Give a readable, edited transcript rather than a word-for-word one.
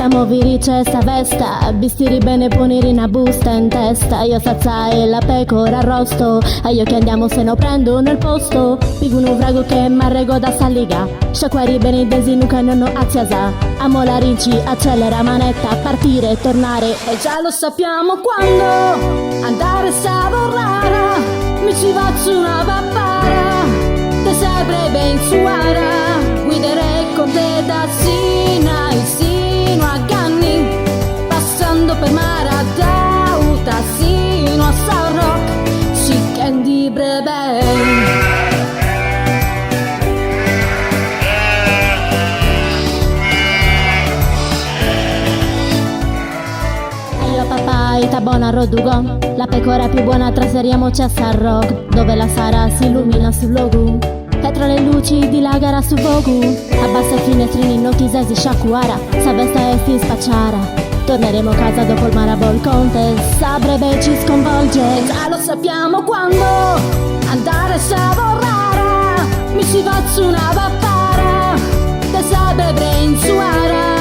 sappiamo virice sta vesta, vestire bene ponere una busta in testa. Io sazza e la pecora arrosto, a io che andiamo se no prendo nel posto. Pigu un vrago che m'arrego da saliga, sciacquari bene i desinu che non ho azziasa. Amo la rinci, accelera manetta, partire, tornare, e già lo sappiamo quando andare a lavorare. Mi ci faccio una pappara, te sempre ben suara, guiderei con te da Sinai sino a Canni, passando per Maradauta sino a San Rock, Chicken di Breben. Papaita buona rodugo, la pecora più buona trasferiamoci a San Rock, dove la Sara si illumina sul logo, e tra le luci di la gara su Vogu, abbassa i finestrini notisesi sciacquara, s'avvesta e si spacciara. Torneremo a casa dopo il Marabol Contest, a breve ci sconvolge, già lo sappiamo quando andare a lavorare. Mi ci faccio una pappara, te sarebbe ben suara,